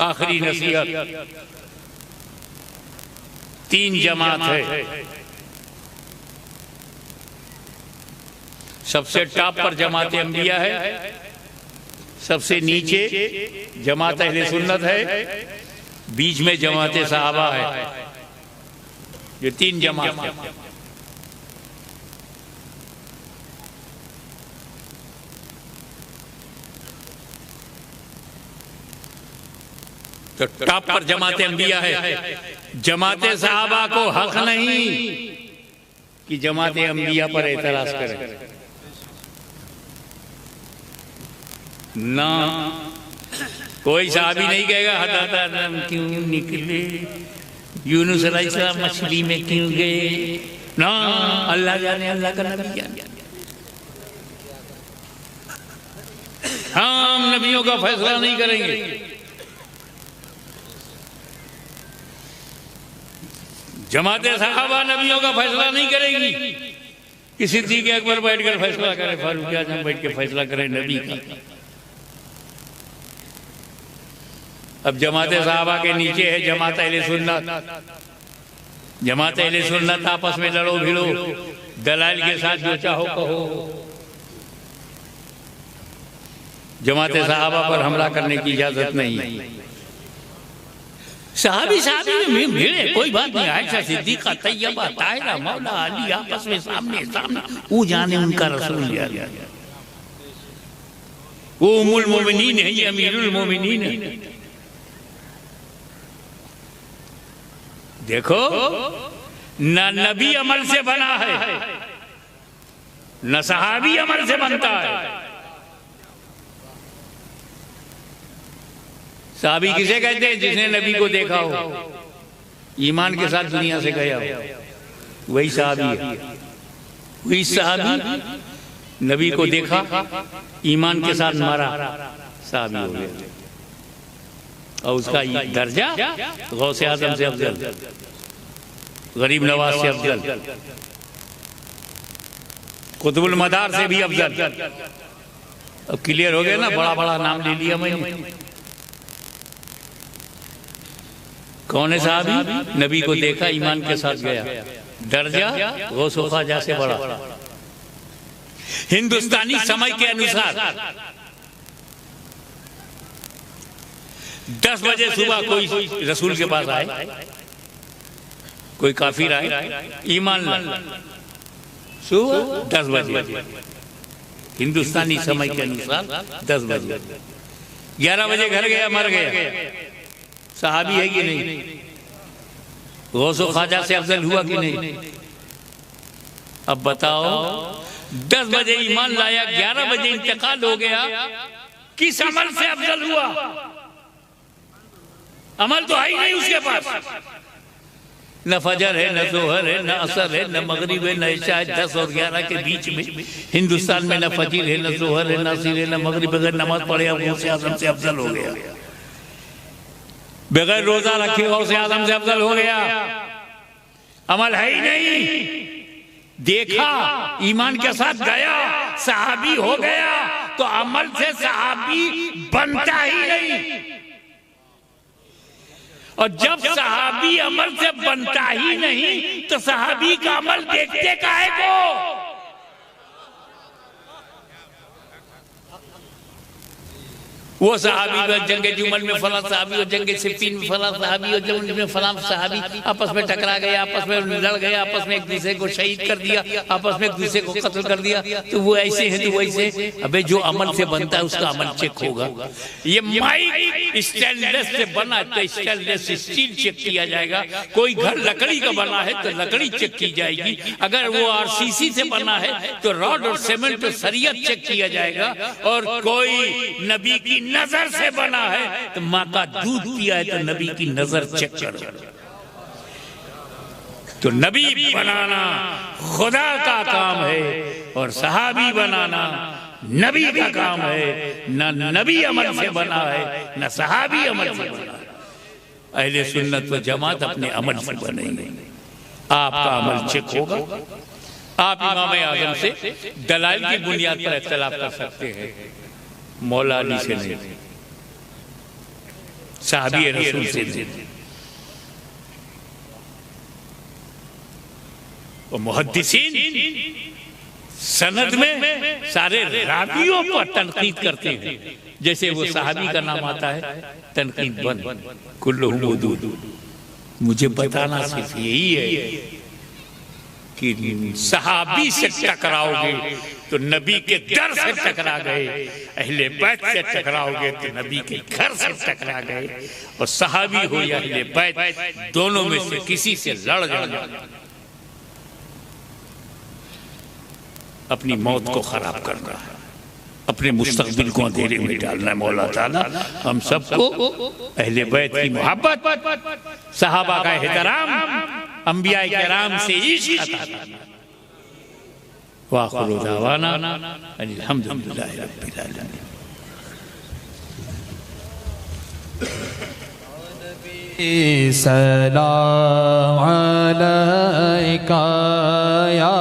S1: आखिरी नसीहत, 3 जमात है। सबसे टॉप पर जमात अंबिया है, सबसे नीचे जमात अहले सुन्नत है, बीच में जमात सहाबा है। ये 3 जमात है। तो टॉप पर जमात अंबिया है। जमात सहाबा को हक नहीं कि जमात अंबिया पर एतराज करें ना। कोई साहबी नहीं कहेगा हज़रत आदम क्यों निकले, यूनुस अलैहिस्सलाम मछली में क्यों गए। ना, अल्लाह जाने, अल्लाह का नबी जाने। हम नबियों का फैसला नहीं करेंगे। जमात सहाबा नबियों का फैसला नहीं करेगी कि सिद्दीक़ अकबर बैठकर फैसला करे, फारूक आज़म बैठ के फैसला करे नबी का। अब जमात सहाबा के नीचे है जमात अहले सुन्नत। जमात अहले सुन्नत आपस में लड़ो भिड़ो, दलाल के साथ जो चाहो कहो। जमात सहाबा पर हमला करने की इजाजत नहीं। साहबी में भिड़े कोई बात नहीं। आयशा सिद्दीक़ा, तैयबा, ताहिरा, मौला अली आपस में सामने सामने, वो जाने उनका रसूल यार, वो उम्मुल मोमिनीन है, ये अमीरुल मोमिनीन है। देखो न नबी अमल से बना है, न सहाबी अमल से बनता है। सहाबी किसे कहते हैं? जिसने नबी को देखा हो, ईमान के साथ दुनिया से गया हो, वही सहाबी है। वही सहाबी नबी को देखा, ईमान के साथ मारा, सहाबी हो गया। और उसका दर्जा गौसे आज़म से अफजल, गरीब नवाज से अफजल, कुतुबुल मदार से भी अफजल। अब क्लियर हो गया ना, बड़ा बड़ा नाम ले लिया मैंने। कौन है साहबी? नबी को देखा, ईमान के साथ गया, दर्जा गौसो ख्वाजा से बड़ा। हिंदुस्तानी समय के अनुसार 10 बजे सुबह कोई रसूल के पास आए, कोई काफिर आए, ईमान लाए, सुबह 10 बजे हिंदुस्तानी समय के अनुसार 10 बजे। 11 बजे घर गया, मर गया, सहाबी है कि नहीं? गौसो ख्वाजा से अफजल हुआ कि नहीं? अब बताओ, 10 बजे ईमान लाया, 11 बजे इंतकाल हो गया, किस अमल से अफजल हुआ? अमल तो है ही नहीं उसके पास। न फजर है, न जोहर है, न असर है, न मगरिब है, न इशा है। 10 और 11 के बीच में हिंदुस्तान में न फजीर है, न जोहर है, न असर है, न मगरिब। बगैर नमाज पढ़े गौसे आज़म से अफजल हो गया। बगैर रोजा रखे गौसे आज़म से अफजल हो गया। अमल है ही नहीं। देखा, ईमान के साथ गया, सहाबी हो गया, तो अमल से सहाबी बनता ही नहीं। और जब सहाबी अमल से बनता ही नहीं, तो सहाबी का अमल देखते काहे को? वो सहाबी जंग जुमल में फला सहाबी और जंग सिफ्फीन में फला सहाबी और जंग में फला सहाबी आपस में टकरा गए, आपस में लड़ गए, आपस में एक दूसरे को शहीद कर दिया, आपस में एक दूसरे को कत्ल कर दिया, तो वो ऐसे है तो वैसे। अबे जो अमल से बनता है उसका अमल चेक होगा। ये माइक स्टेनलेस से बना तो स्टेनलेस स्टील चेक किया जाएगा। कोई घर लकड़ी का बना है तो लकड़ी चेक की जाएगी। अगर वो आरसीसी से बना है तो रॉड और सीमेंट और सरियत चेक किया जाएगा। और कोई नबी की नजर से बना है तो माँ का दूध पिया है तो नबी की नजर चेक करो। तो नबी बनाना खुदा का काम है और सहाबी बनाना नबी का काम है। न नबी अमल से बना है न सहाबी अमल से बना है। अहले सुन्नत व जमात अपने अमल से बनेंगे। आपका अमल चेक होगा। आप इमाम आजम से दलाइल की बुनियाद पर इख्तिलाफ कर सकते हैं, मौला अली से नहीं, साहबी रसूल से नहीं। और मुहद्दिसीन सनद में सारे रावियों पर तनकीद करते हैं। जैसे वो साहबी का नाम आता है तनकीद बंद कुल्लुहुम मौदूद। मुझे बताना सिर्फ यही है कि सहाबी से टकराओगे तो नबी के दर से टकरा गए, अहले बैत से टकराओगे तो नबी के घर से टकरा गए। और सहाबी हो या अहले बैत, दोनों में से किसी से लड़ जाना अपनी मौत को खराब करना है, अपने मुस्तकबिल को अंधेरे में डालना है। मौला ताला हम सबको अहले बैत की मोहब्बत, सहाबा का एहतराम, अंबिया किराम से इश्क अता फरमाए। वाखिरु दावाना अल्हम्दुलिल्लाहि रब्बिल आलमीन।
S4: सलाम अलैका या